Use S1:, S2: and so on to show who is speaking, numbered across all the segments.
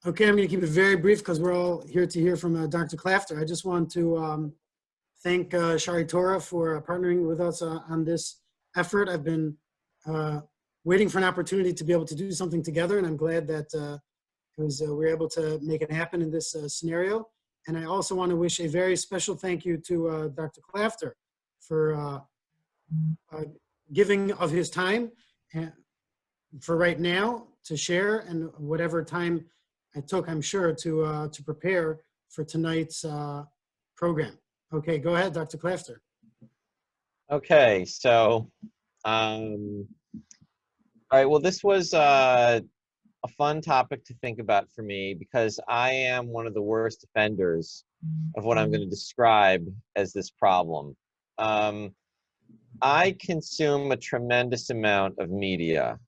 S1: Okay, I'm going to keep it very brief because we're all here to hear from Dr. Klafter. I just want to thank Shari Torah for partnering with us on this effort. I've been waiting for an opportunity to be able to do something together, and I'm glad that we were able to make it happen in this scenario. And I also want to wish a very special thank you to Dr. Klafter for giving of his time for right now to share, and whatever time I took, I'm sure, to prepare for tonight's program. Okay, go ahead, Dr. Klafter.
S2: Okay, so, all right, well, this was a fun topic to think about for me because I am one of the worst offenders of what I'm going to describe as this problem. I consume a tremendous amount of media.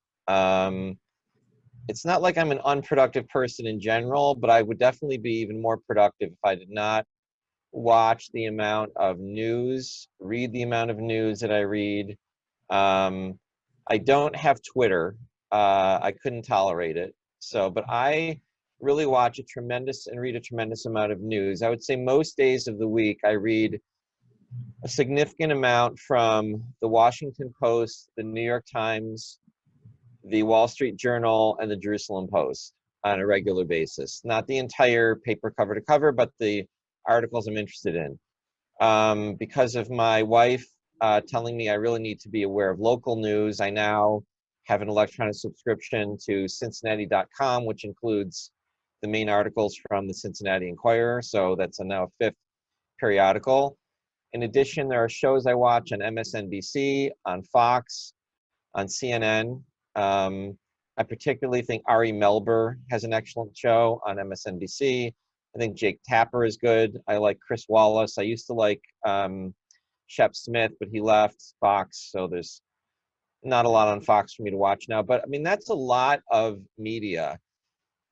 S2: It's not like I'm an unproductive person in general, but I would definitely be even more productive if I did not watch the amount of news, read the amount of news that I read. I don't have Twitter. I couldn't tolerate it. So, but I really watch a tremendous and read a tremendous amount of news. I would say most days of the week, I read a significant amount from the Washington Post, the New York Times, the Wall Street Journal, and the Jerusalem Post on a regular basis. Not the entire paper cover to cover, but the articles I'm interested in. Because of my wife telling me I really need to be aware of local news, I now have an electronic subscription to Cincinnati.com, which includes the main articles from the Cincinnati Enquirer. So that's now a fifth periodical. In addition, there are shows I watch on MSNBC, on Fox, on CNN. I particularly think Ari Melber has an excellent show on MSNBC. I think Jake Tapper is good. I like Chris Wallace. I used to like Shep Smith, but he left Fox, so there's not a lot on Fox for me to watch now. But I mean, that's a lot of media.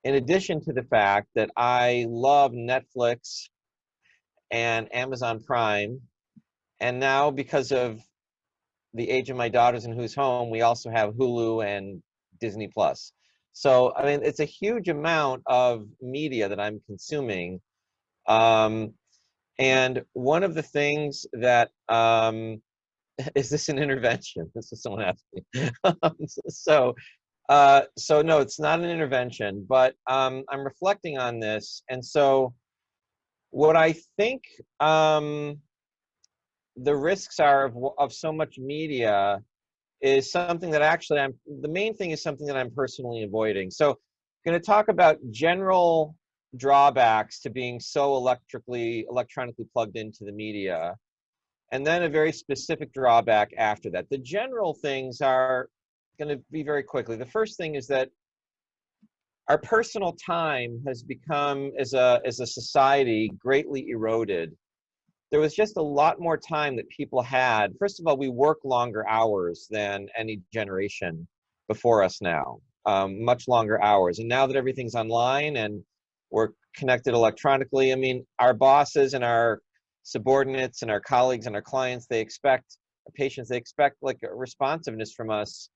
S2: In addition to the fact that I love Netflix and Amazon Prime, and now because of the age of my daughters and who's home, we also have Hulu and Disney Plus. So, I mean, it's a huge amount of media that I'm consuming. And one of the things that, is this an intervention? This is someone asking. So no, it's not an intervention, but I'm reflecting on this. And so what I think the risks are of so much media is something that actually the main thing is something that I'm personally avoiding. So I'm going to talk about general drawbacks to being so electronically plugged into the media, and then a very specific drawback after that. The general things are going to be very quickly. The first thing is that our personal time has become, as a society, greatly eroded. There was just a lot more time that people had. First of all, we work longer hours than any generation before us now, much longer hours. And now that everything's online and we're connected electronically, I mean, our bosses and our subordinates and our colleagues and our clients, our patients, they expect like a responsiveness from us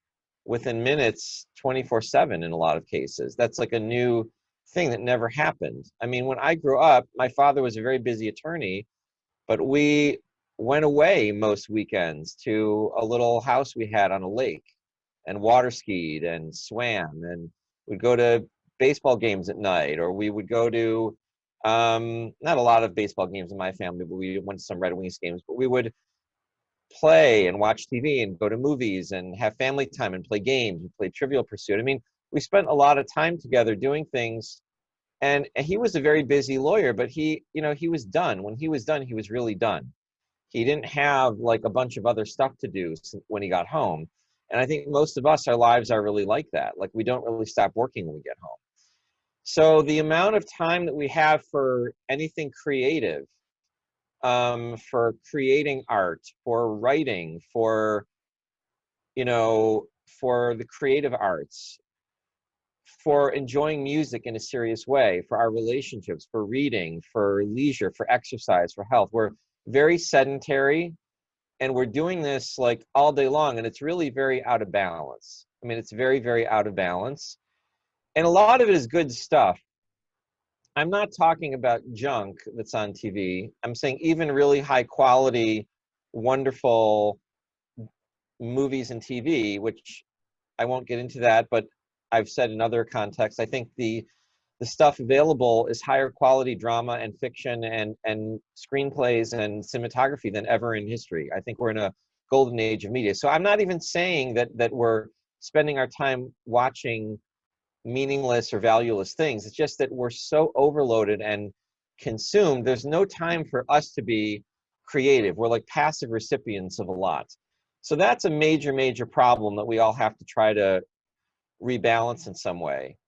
S2: within minutes, 24/7 in a lot of cases. That's like a new thing that never happened. I mean, when I grew up, my father was a very busy attorney, but we went away most weekends to a little house we had on a lake and water skied and swam, and we'd go to baseball games at night, or we would go to, not a lot of baseball games in my family, but we went to some Red Wings games, but we would play and watch TV and go to movies and have family time and play games and play Trivial Pursuit. I mean, we spent a lot of time together doing things. And he was a very busy lawyer, but he was done. When he was done, he was really done. He didn't have like a bunch of other stuff to do when he got home. And I think most of us, our lives are really like that. Like we don't really stop working when we get home. So the amount of time that we have for anything creative, for creating art, for writing, for the creative arts, for enjoying music in a serious way, for our relationships, for reading, for leisure, for exercise, for health. We're very sedentary, and we're doing this like all day long, and it's really very out of balance. I mean, it's very, very out of balance. And a lot of it is good stuff, I'm not talking about junk that's on TV. I'm saying even really high quality, wonderful movies and TV, which I won't get into that, but I've said in other contexts, I think the stuff available is higher quality drama and fiction and screenplays and cinematography than ever in history. I think we're in a golden age of media. So I'm not even saying that we're spending our time watching meaningless or valueless things. It's just that we're so overloaded and consumed. There's no time for us to be creative. We're like passive recipients of a lot. So that's a major, major problem that we all have to try to rebalance in some way.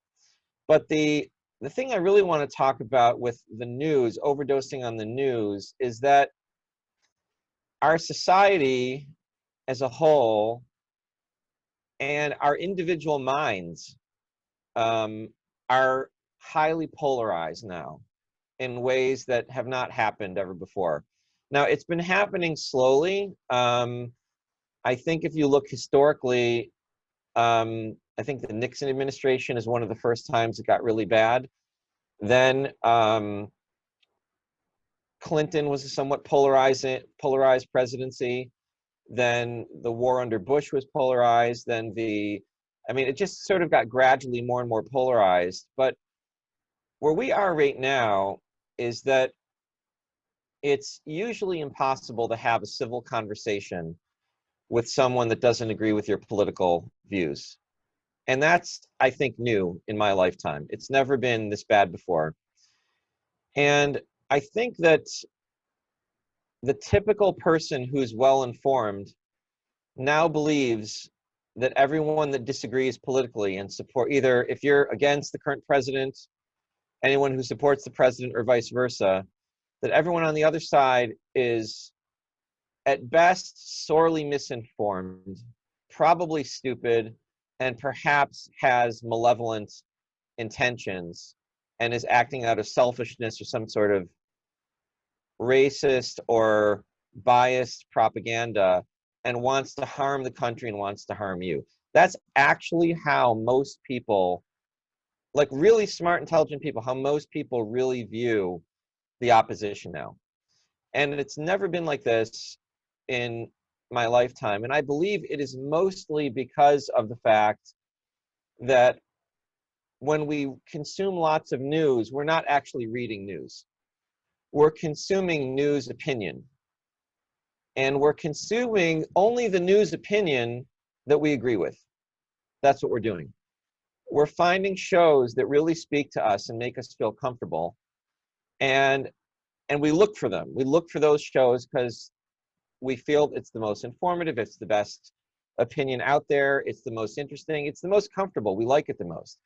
S2: But the thing I really want to talk about with the news, overdosing on the news, is that our society as a whole and our individual minds are highly polarized now in ways that have not happened ever before. Now, it's been happening slowly. I think if you look historically, I think the Nixon administration is one of the first times it got really bad. Then Clinton was a somewhat polarized presidency. Then the war under Bush was polarized. Then I mean, it just sort of got gradually more and more polarized. But where we are right now is that it's usually impossible to have a civil conversation with someone that doesn't agree with your political views. And that's, I think, new in my lifetime. It's never been this bad before. And I think that the typical person who's well informed now believes that everyone that disagrees politically and support, either if you're against the current president, anyone who supports the president or vice versa, that everyone on the other side is at best sorely misinformed, probably stupid, and perhaps has malevolent intentions and is acting out of selfishness or some sort of racist or biased propaganda and wants to harm the country and wants to harm you. That's actually how most people, like really smart, intelligent people, how most people really view the opposition now. And it's never been like this in my lifetime. And I believe it is mostly because of the fact that when we consume lots of news, we're not actually reading news. We're consuming news opinion. And we're consuming only the news opinion that we agree with. That's what we're doing. We're finding shows that really speak to us and make us feel comfortable. And we look for them. We look for those shows because we feel it's the most informative, it's the best opinion out there, it's the most interesting, it's the most comfortable. We like it the most.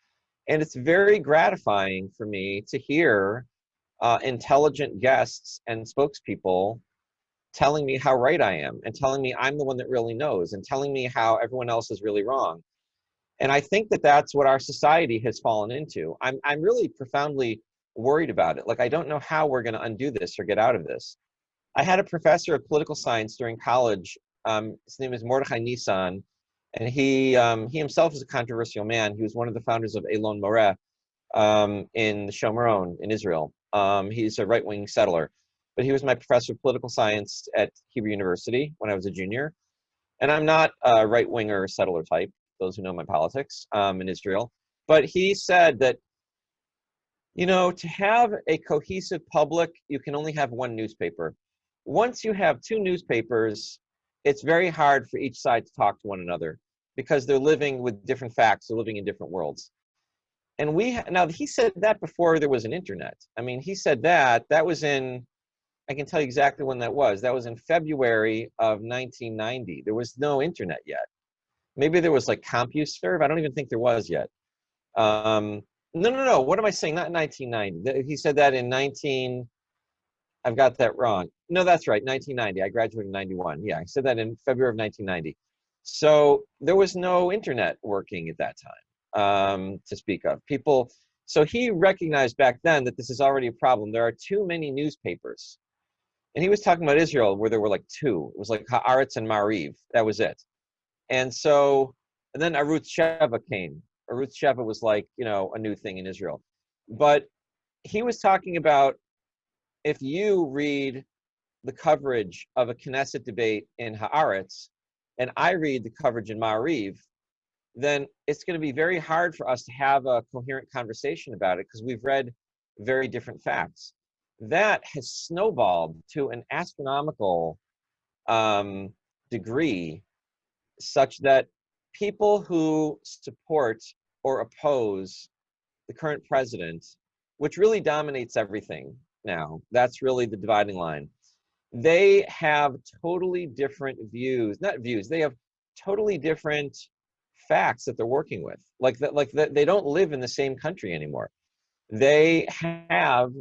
S2: And it's very gratifying for me to hear intelligent guests and spokespeople telling me how right I am and telling me I'm the one that really knows and telling me how everyone else is really wrong. And I think that that's what our society has fallen into. I'm really profoundly worried about it. Like, I don't know how we're going to undo this or get out of this. I had a professor of political science during college. His name is Mordechai Nissan, and he himself is a controversial man. He was one of the founders of Elon Moreh in the Shomron in Israel. He's a right-wing settler, but he was my professor of political science at Hebrew University when I was a junior. And I'm not a right-winger settler type, those who know my politics in Israel. But he said that, you know, to have a cohesive public, you can only have one newspaper. Once you have two newspapers, it's very hard for each side to talk to one another because they're living with different facts, they're living in different worlds. And now he said that before there was an internet. I mean, he said that was in, I can tell you exactly when that was. That was in February of 1990. There was no internet yet. Maybe there was like CompuServe. I don't even think there was yet. No. What am I saying? Not 1990. He said that in I've got that wrong. No, that's right. 1990. I graduated in 91. Yeah, I said that in February of 1990. So there was no internet working at that time to speak of. So he recognized back then that this is already a problem. There are too many newspapers. And he was talking about Israel where there were like two. It was like Haaretz and Mariv. That was it. And then Arutz Sheva came. Arutz Sheva was like, you know, a new thing in Israel. But he was talking about, if you read the coverage of a Knesset debate in Haaretz, and I read the coverage in Ma'ariv, then it's going to be very hard for us to have a coherent conversation about it because we've read very different facts. That has snowballed to an astronomical degree, such that people who support or oppose the current president, which really dominates everything now, that's really the dividing line. They have totally different views, not views, they have totally different facts that they're working with. Like that, they don't live in the same country anymore. They have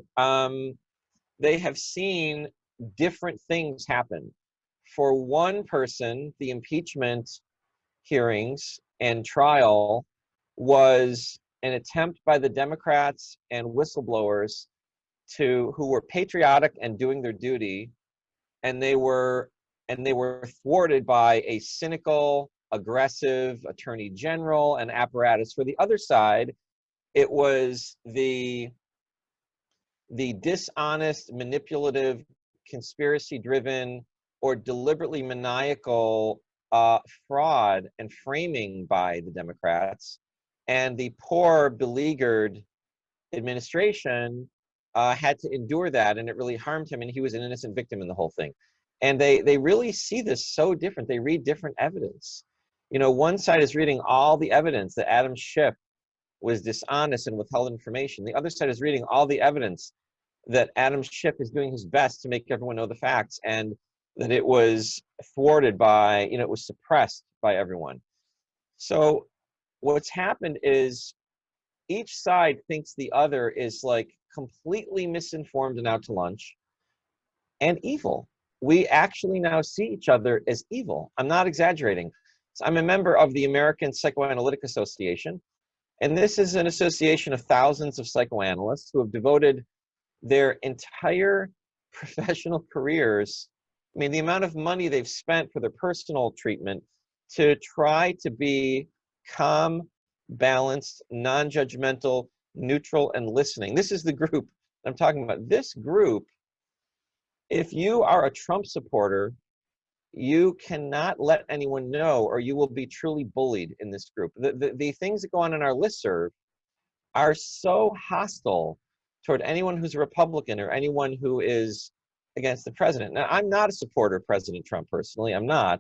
S2: seen different things happen. For one person, the impeachment hearings and trial was an attempt by the Democrats and whistleblowers who were patriotic and doing their duty, and they were thwarted by a cynical, aggressive attorney general and apparatus. For the other side, it was the dishonest, manipulative, conspiracy-driven, or deliberately maniacal fraud and framing by the Democrats, and the poor, beleaguered administration had to endure that, and it really harmed him, and he was an innocent victim in the whole thing. And they really see this so different. They read different evidence. You know, one side is reading all the evidence that Adam Schiff was dishonest and withheld information. The other side is reading all the evidence that Adam Schiff is doing his best to make everyone know the facts, and that it was thwarted by, you know, it was suppressed by everyone. So what's happened is each side thinks the other is like completely misinformed and out to lunch and evil. We actually now see each other as evil. I'm not exaggerating. So I'm a member of the American Psychoanalytic Association, and this is an association of thousands of psychoanalysts who have devoted their entire professional careers, I mean, the amount of money they've spent for their personal treatment, to try to be calm, balanced, non-judgmental, neutral, and listening. This is the group I'm talking about. This group, if you are a Trump supporter, you cannot let anyone know, or you will be truly bullied in this group. The things that go on in our listserv are so hostile toward anyone who's a Republican or anyone who is against the president. Now, I'm not a supporter of President Trump personally. I'm not.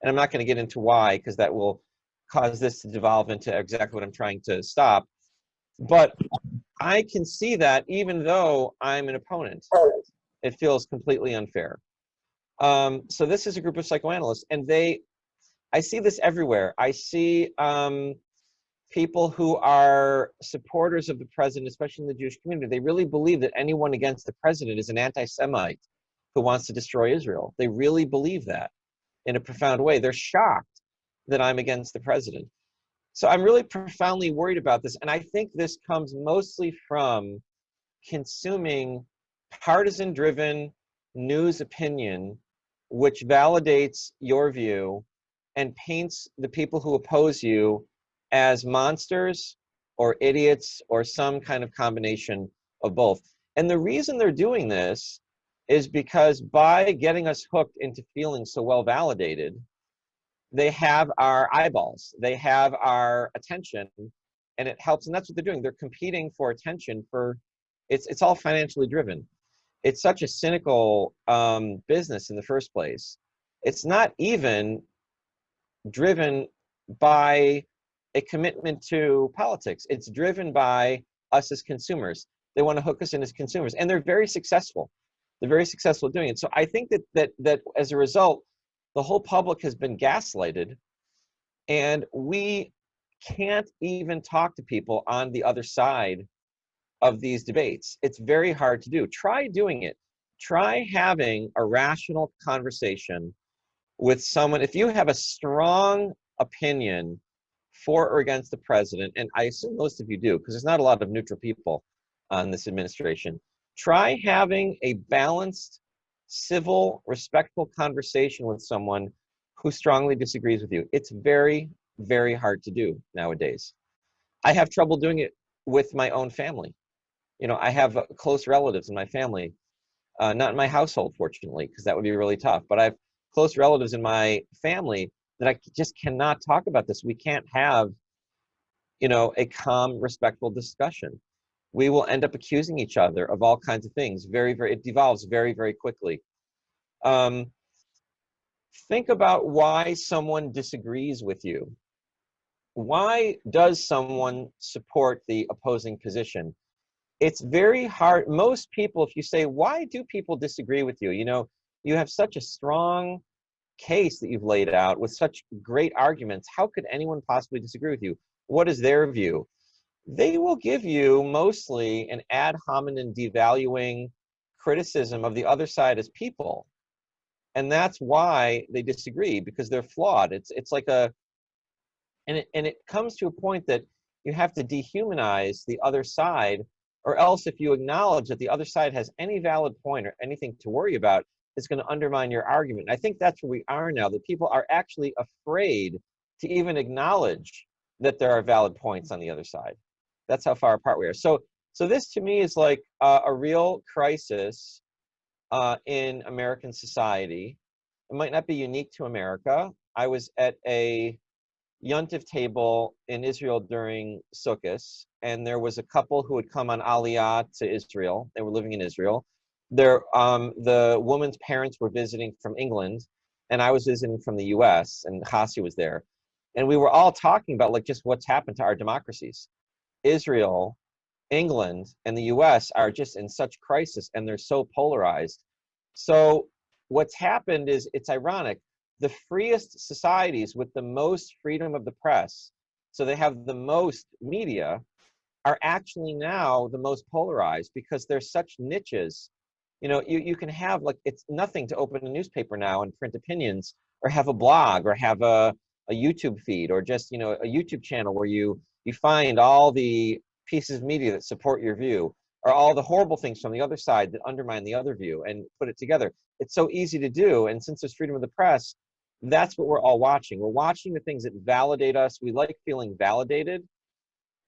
S2: And I'm not going to get into why, because that will cause this to devolve into exactly what I'm trying to stop. But I can see that even though I'm an opponent, it feels completely unfair. So this is a group of psychoanalysts, and I see this everywhere. I see people who are supporters of the president, especially in the Jewish community. They really believe that anyone against the president is an anti-Semite who wants to destroy Israel. They really believe that in a profound way. They're shocked that I'm against the president. So I'm really profoundly worried about this. And I think this comes mostly from consuming partisan-driven news opinion, which validates your view and paints the people who oppose you as monsters or idiots or some kind of combination of both. And the reason they're doing this is because by getting us hooked into feeling so well validated, they have our eyeballs, they have our attention, and it helps. And that's what they're doing. They're competing for attention. It's all financially driven. It's such a cynical business in the first place. It's not even driven by a commitment to politics. It's driven by us as consumers. They want to hook us in as consumers, and they're very successful. They're very successful at doing it. So I think that as a result, the whole public has been gaslighted, and we can't even talk to people on the other side of these debates. It's very hard to do. Try doing it. Try having a rational conversation with someone. If you have a strong opinion for or against the president, and I assume most of you do, because there's not a lot of neutral people on this administration, try having a balanced, civil, respectful conversation with someone who strongly disagrees with you. It's very, very hard to do nowadays. I have trouble doing it with my own family. You know, I have close relatives in my family, not in my household, fortunately, because that would be really tough. But I have close relatives in my family that I just cannot talk about this. We can't have, you know, a calm, respectful discussion. We will end up accusing each other of all kinds of things. It devolves very, very quickly. Um, think about why someone disagrees with you. Why does someone support the opposing position? It's very hard. Most people, if you say, why do people disagree with you? You know, you have such a strong case that you've laid out with such great arguments. How could anyone possibly disagree with you? What is their view? They will give you mostly an ad hominem devaluing criticism of the other side as people. And that's why they disagree, because they're flawed. It's like a, and it comes to a point that you have to dehumanize the other side, or else if you acknowledge that the other side has any valid point or anything to worry about, it's going to undermine your argument. I think that's where we are now, that people are actually afraid to even acknowledge that there are valid points on the other side. That's how far apart we are. So this to me is like a real crisis in American society. It might not be unique to America. I was at a Yontif table in Israel during Sukkot, and there was a couple who had come on Aliyah to Israel. They were living in Israel. The woman's parents were visiting from England, and I was visiting from the U.S., and Hasi was there. And we were all talking about like just what's happened to our democracies. Israel, England, and the US are just in such crisis, and they're so polarized. So what's happened is, it's ironic, the freest societies with the most freedom of the press, so they have the most media, are actually now the most polarized, because they're such niches. You know, you can have, like, it's nothing to open a newspaper now and print opinions, or have a blog, or have a YouTube feed, or just, you know, a YouTube channel where you find all the pieces of media that support your view, or all the horrible things from the other side that undermine the other view, and put it together. It's so easy to do. And since there's freedom of the press, that's what we're all watching. We're watching the things that validate us. We like feeling validated.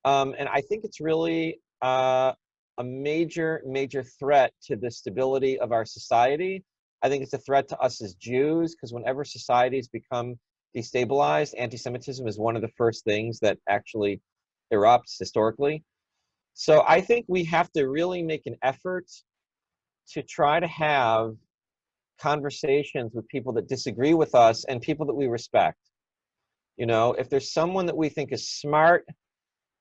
S2: And I think it's really a major, major threat to the stability of our society. I think it's a threat to us as Jews, because whenever societies become destabilized, anti-Semitism is one of the first things that actually erupts historically. So I think we have to really make an effort to try to have conversations with people that disagree with us and people that we respect. You know, if there's someone that we think is smart,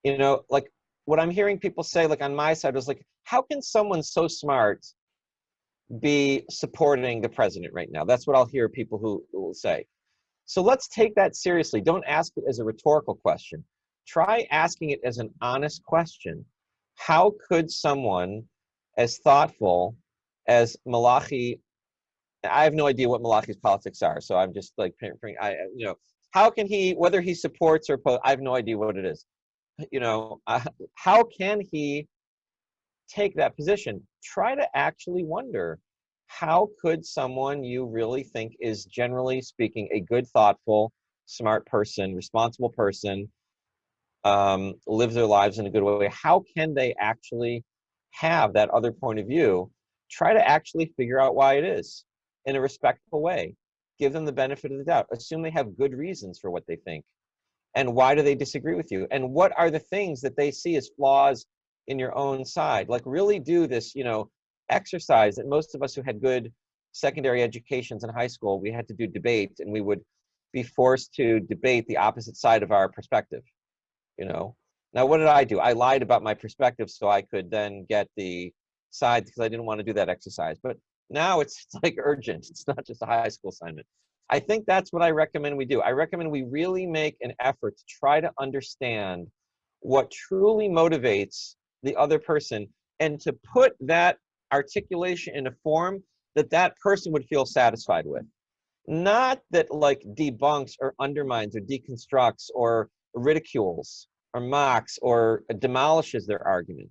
S2: you know, like what I'm hearing people say, like on my side, was like, how can someone so smart be supporting the president right now? That's what I'll hear people who will say. So let's take that seriously. Don't ask it as a rhetorical question. Try asking it as an honest question. How could someone as thoughtful as Malachi, I have no idea what Malachi's politics are, so I'm just like, you know, how can he, whether he supports or opposes, I have no idea what it is. You know, how can he take that position? Try to actually wonder, how could someone you really think is, generally speaking, a good, thoughtful, smart person, responsible person, live their lives in a good way, how can they actually have that other point of view? Try to actually figure out why it is in a respectful way. Give them the benefit of the doubt. Assume they have good reasons for what they think. And why do they disagree with you? And what are the things that they see as flaws in your own side? Like, really do this, you know, exercise that most of us who had good secondary educations in high school, we had to do debate, and we would be forced to debate the opposite side of our perspective, you know. Now, what did I do? I lied about my perspective so I could then get the side, because I didn't want to do that exercise. But now it's like urgent. It's not just a high school assignment. I think that's what I recommend we do. I recommend we really make an effort to try to understand what truly motivates the other person, and to put that articulation in a form that that person would feel satisfied with. Not that like debunks or undermines or deconstructs or ridicules or mocks or demolishes their argument,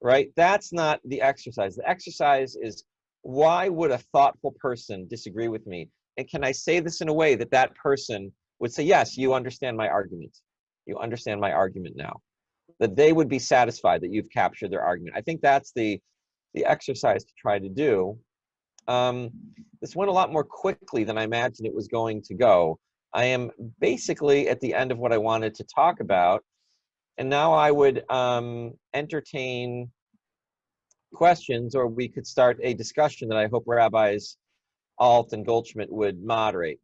S2: right? That's not the exercise. The exercise is, why would a thoughtful person disagree with me? And can I say this in a way that that person would say, yes, you understand my argument. You understand my argument now. that they would be satisfied that you've captured their argument. I think that's the exercise to try to do. This went a lot more quickly than I imagined it was going to go. I am basically at the end of what I wanted to talk about, and now I would entertain questions, or we could start a discussion that I hope Rabbis Alt and Goldschmidt would moderate.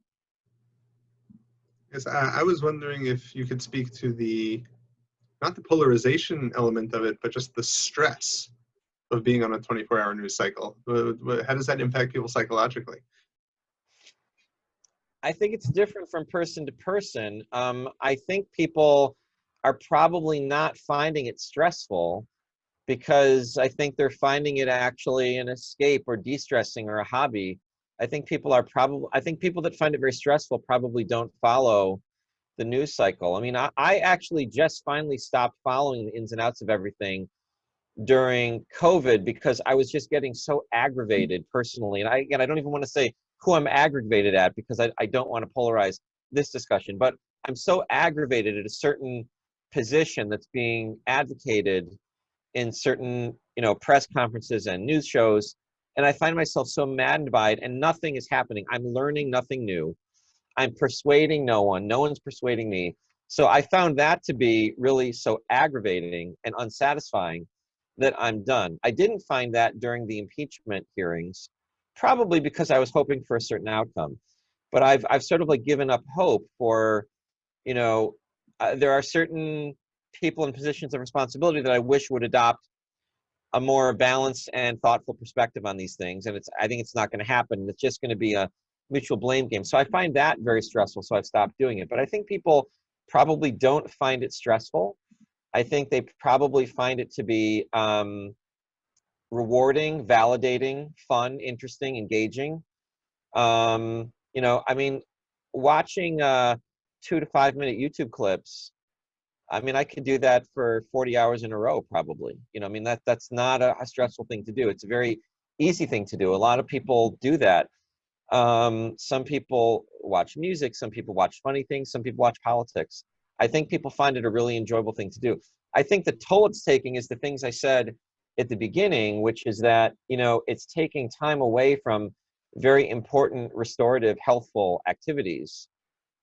S3: Yes, I was wondering if you could speak to not the polarization element of it, but just the stress of being on a 24-hour news cycle. How does that impact people psychologically?
S2: I think it's different from person to person. I think people are probably not finding it stressful because I think they're finding it actually an escape or de-stressing or a hobby. I think people that find it very stressful probably don't follow the news cycle. I mean, I actually just finally stopped following the ins and outs of everything during COVID because I was just getting so aggravated personally. And I don't even want to say who I'm aggravated at because I don't want to polarize this discussion, but I'm so aggravated at a certain position that's being advocated in certain, press conferences and news shows. And I find myself so maddened by it, and nothing is happening. I'm learning nothing new. I'm persuading no one. No one's persuading me. So I found that to be really so aggravating and unsatisfying that I'm done. I didn't find that during the impeachment hearings, probably because I was hoping for a certain outcome. But I've sort of like given up hope for, there are certain people in positions of responsibility that I wish would adopt a more balanced and thoughtful perspective on these things. And I think it's not going to happen. It's just going to be a mutual blame game. So I find that very stressful. So I've stopped doing it. But I think people probably don't find it stressful. I think they probably find it to be rewarding, validating, fun, interesting, engaging. Watching 2 to 5 minute YouTube clips, I could do that for 40 hours in a row, probably. That's not a stressful thing to do. It's a very easy thing to do. A lot of people do that. Some people watch music, some people watch funny things, some people watch politics. I think people find it a really enjoyable thing to do. I think the toll it's taking is the things I said at the beginning, which is that, it's taking time away from very important, restorative, healthful activities.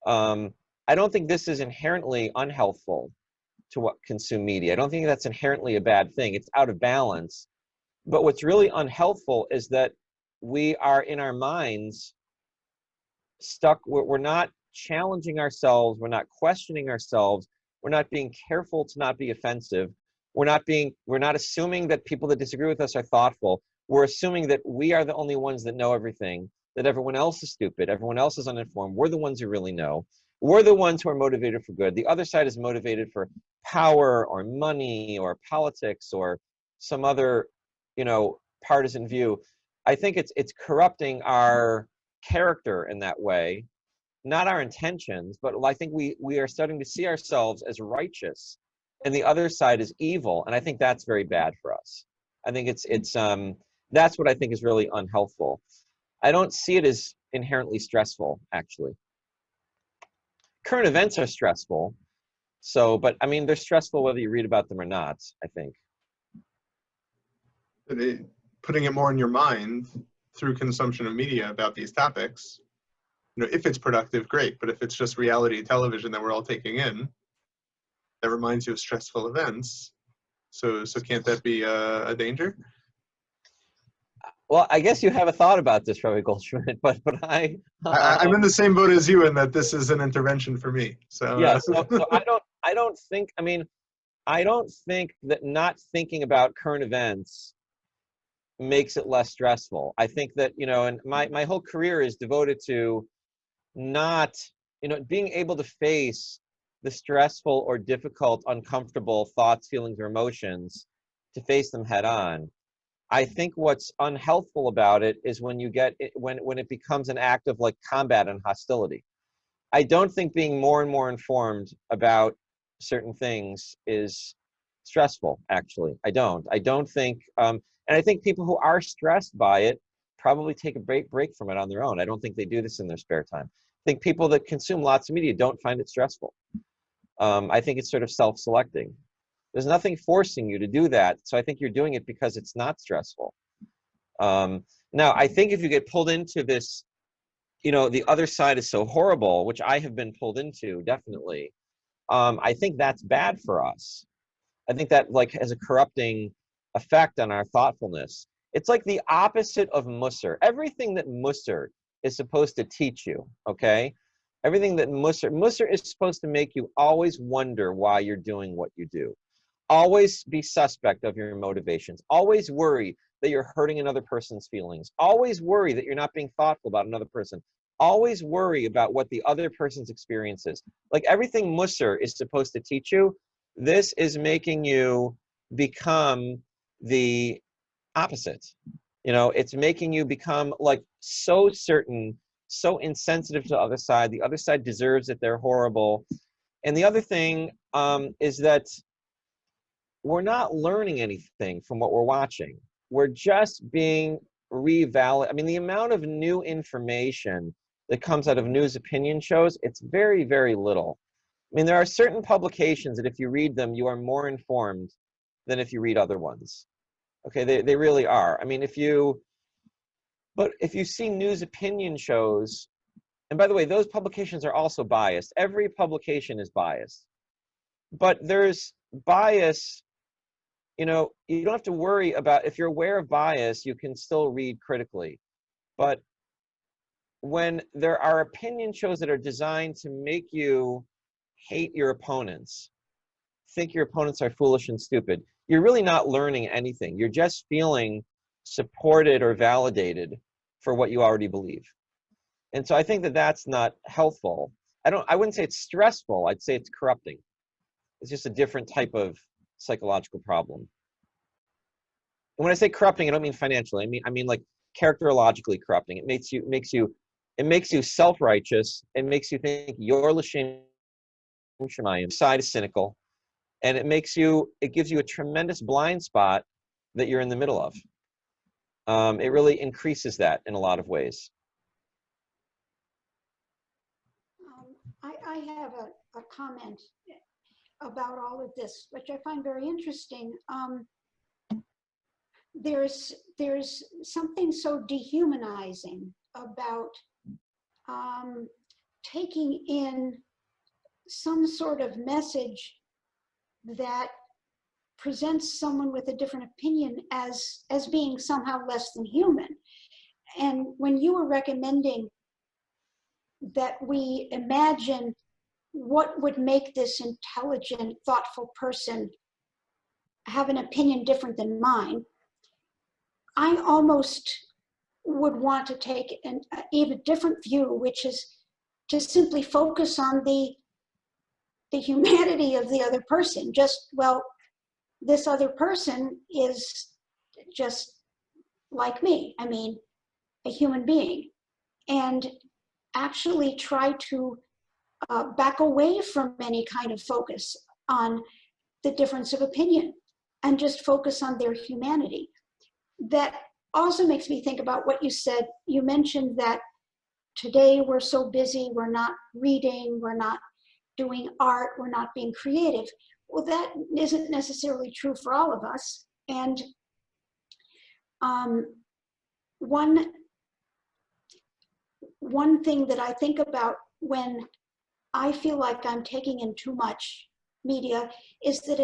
S2: I don't think this is inherently unhealthful to consume media. I don't think that's inherently a bad thing. It's out of balance. But what's really unhealthful is that we are in our minds stuck. We're not challenging ourselves. We're not questioning ourselves. We're not being careful to not be offensive. We're not assuming that people that disagree with us are thoughtful. We're assuming that we are the only ones that know everything, that everyone else is stupid, everyone else is uninformed. We're the ones who really know. We're the ones who are motivated for good. The other side is motivated for power or money or politics or some other, partisan view. I think it's corrupting our character in that way, not our intentions, but I think we are starting to see ourselves as righteous and the other side is evil. And I think that's very bad for us. I think that's what I think is really unhealthful. I don't see it as inherently stressful, actually. Current events are stressful. But they're stressful whether you read about them or not, I think.
S3: Putting it more in your mind through consumption of media about these topics, if it's productive, great. But if it's just reality television that we're all taking in, that reminds you of stressful events. So can't that be a danger?
S2: Well, I guess you have a thought about this, Rabbi Goldschmidt, but
S3: I'm in the same boat as you in that this is an intervention for me. So
S2: yeah, so I don't think that not thinking about current events makes it less stressful. I think that, and my whole career is devoted to not, being able to face the stressful or difficult, uncomfortable thoughts, feelings, or emotions, to face them head on. I think what's unhealthful about it is when it becomes an act of like combat and hostility. I don't think being more and more informed about certain things is stressful, actually. I don't think, and I think people who are stressed by it probably take a break from it on their own. I don't think they do this in their spare time. I think people that consume lots of media don't find it stressful. I think it's sort of self-selecting. There's nothing forcing you to do that. So I think you're doing it because it's not stressful. Now, I think if you get pulled into this, you know, the other side is so horrible, which I have been pulled into, definitely. I think that's bad for us. I think that like has a corrupting effect on our thoughtfulness. It's like the opposite of Musser. Everything that Musser is supposed to teach you, okay? Everything that Musser is supposed to make you always wonder why you're doing what you do. Always be suspect of your motivations. Always worry that you're hurting another person's feelings. Always worry that you're not being thoughtful about another person. Always worry about what the other person's experience is. Like everything Musser is supposed to teach you, this is making you become the opposite. You know, it's making you become like so certain, so insensitive to the other side. The other side deserves it. They're horrible. And the other thing is that we're not learning anything from what we're watching. We're just being revalidated. I mean, the amount of new information that comes out of news opinion shows, it's very, very little. I mean, there are certain publications that if you read them, you are more informed than if you read other ones. Okay, they really are. I mean, but if you see news opinion shows, and by the way, those publications are also biased. Every publication is biased. But there's bias, you know, you don't have to worry about, if you're aware of bias, you can still read critically. But when there are opinion shows that are designed to make you hate your opponents, think your opponents are foolish and stupid, you're really not learning anything. You're just feeling supported or validated for what you already believe. And so I think that that's not helpful. I wouldn't say it's stressful. I'd say it's corrupting. It's just a different type of psychological problem. And when I say corrupting, I don't mean financially. I mean like characterologically corrupting. It makes you self-righteous. It makes you think you're l'shem shemayim. Side is cynical, and it gives you a tremendous blind spot that you're in the middle of. It really increases that in a lot of ways.
S4: I have a comment about all of this, which I find very interesting. There's something so dehumanizing about taking in some sort of message that presents someone with a different opinion as being somehow less than human. And when you were recommending that we imagine what would make this intelligent, thoughtful person have an opinion different than mine, I almost would want to take an even different view, which is to simply focus on the humanity of the other person. Just, well, this other person is just like me. I mean, a human being. And actually try to back away from any kind of focus on the difference of opinion and just focus on their humanity. That also makes me think about what you said. You mentioned that today we're so busy, we're not reading, we're not doing art, we're not being creative. Well, that isn't necessarily true for all of us. And one thing that I think about when I feel like I'm taking in too much media is that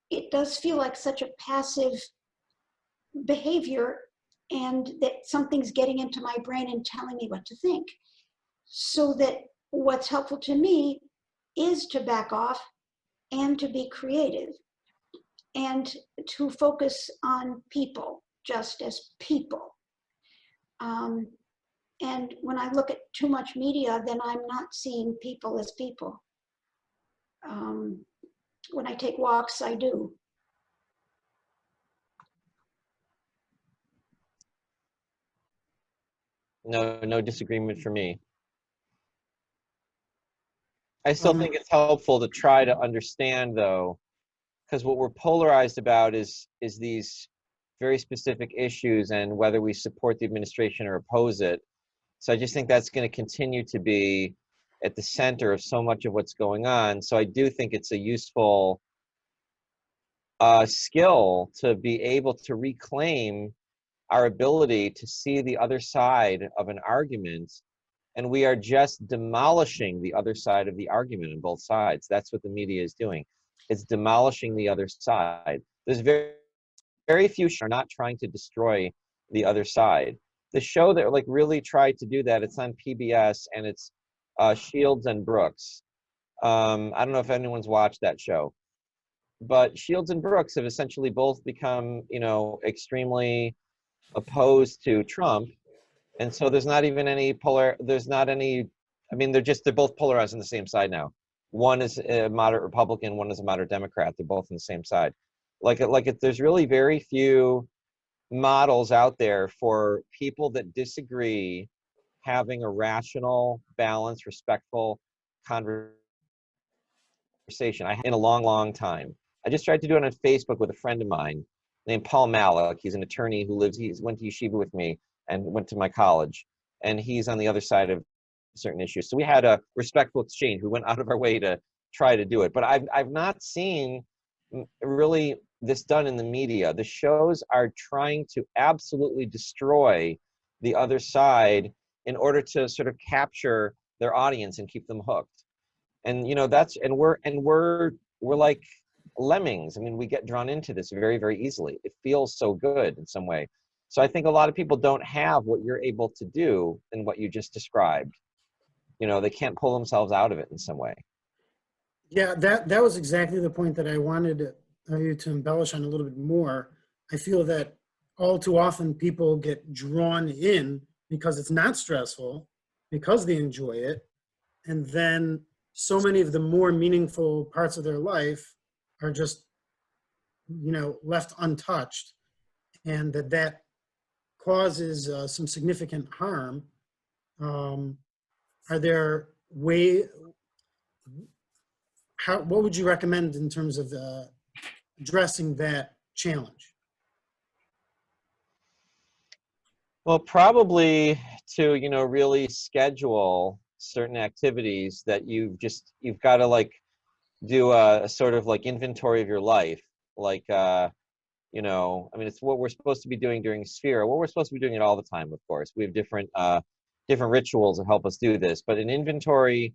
S4: it does feel like such a passive behavior, and that something's getting into my brain and telling me what to think. So that what's helpful to me is to back off and to be creative and to focus on people just as people. And when I look at too much media, then I'm not seeing people as people. When I take walks, I do.
S2: No disagreement for me. I still think it's helpful to try to understand, though, because what we're polarized about is these very specific issues and whether we support the administration or oppose it. So I just think that's going to continue to be at the center of so much of what's going on. So I do think it's a useful skill to be able to reclaim our ability to see the other side of an argument, and we are just demolishing the other side of the argument on both sides. That's what the media is doing. It's demolishing the other side. There's very few shows are not trying to destroy the other side. The show that like really tried to do that, it's on PBS, and it's Shields and Brooks. I don't know if anyone's watched that show, but Shields and Brooks have essentially both become, you know, extremely opposed to Trump. And so there's not even any there's not any, I mean, they're both polarized on the same side now. One is a moderate Republican, one is a moderate Democrat. They're both on the same side. There's really very few models out there for people that disagree having a rational, balanced, respectful conversation in a long, long time. I just tried to do it on Facebook with a friend of mine named Paul Malik. He's an attorney who went to yeshiva with me and went to my college, and he's on the other side of certain issues. So we had a respectful exchange. We went out of our way to try to do it, but I've not seen really this done in the media. The shows are trying to absolutely destroy the other side in order to sort of capture their audience and keep them hooked. And you know, we're like lemmings. I mean, we get drawn into this very, very easily. It feels so good in some way. So I think a lot of people don't have what you're able to do and what you just described. You know, they can't pull themselves out of it in some way.
S1: Yeah, that was exactly the point that I wanted you to embellish on a little bit more. I feel that all too often people get drawn in because it's not stressful, because they enjoy it, and then so many of the more meaningful parts of their life are just, you know, left untouched, and that causes some significant harm. Are there what would you recommend in terms of addressing that challenge?
S2: Well, probably to, you know, really schedule certain activities that you've got to like do a sort of like inventory of your life. Like, you know, I mean, it's what we're supposed to be doing during Sphere. What we're supposed to be doing it all the time, of course. We have different rituals that help us do this, but an inventory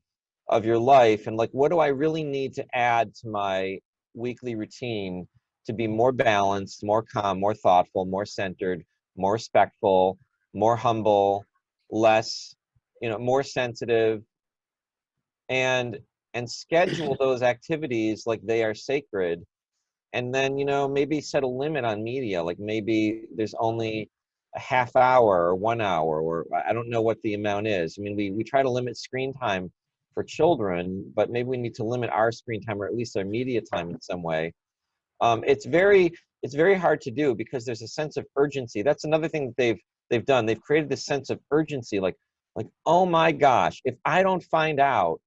S2: of your life and like, what do I really need to add to my weekly routine to be more balanced, more calm, more thoughtful, more centered, more respectful, more humble, less, you know, more sensitive, and schedule those activities like they are sacred. And then, you know, maybe set a limit on media, like maybe there's only a half hour or 1 hour, or I don't know what the amount is. I mean, we try to limit screen time for children, but maybe we need to limit our screen time, or at least our media time in some way. It's very hard to do because there's a sense of urgency. That's another thing that they've done. They've created this sense of urgency, like, oh my gosh, if I don't find out,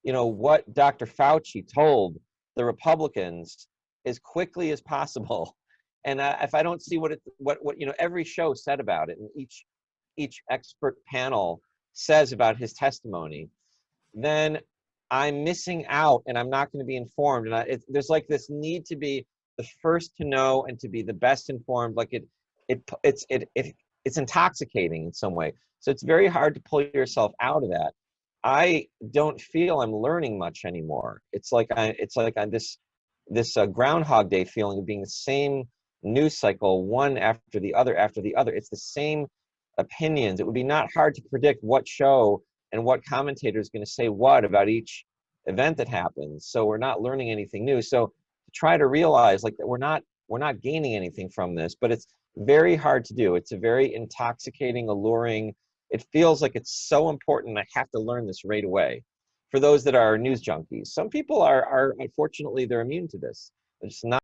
S2: you know, what Dr. Fauci told the Republicans as quickly as possible, and if I don't see what you know, every show said about it, and each expert panel says about his testimony, then I'm missing out, and I'm not going to be informed. And there's like this need to be the first to know and to be the best informed. Like it's intoxicating in some way. So it's very hard to pull yourself out of that. I don't feel I'm learning much anymore. It's like I'm this Groundhog Day feeling of being the same news cycle, one after the other after the other. It's the same opinions. It would be not hard to predict what show and what commentator is going to say what about each event that happens. So we're not learning anything new. So to try to realize like that we're not gaining anything from this, but it's very hard to do. It's a very intoxicating, alluring. It feels like it's so important. I have to learn this right away. For those that are news junkies, some people are unfortunately, they're immune to this. It's not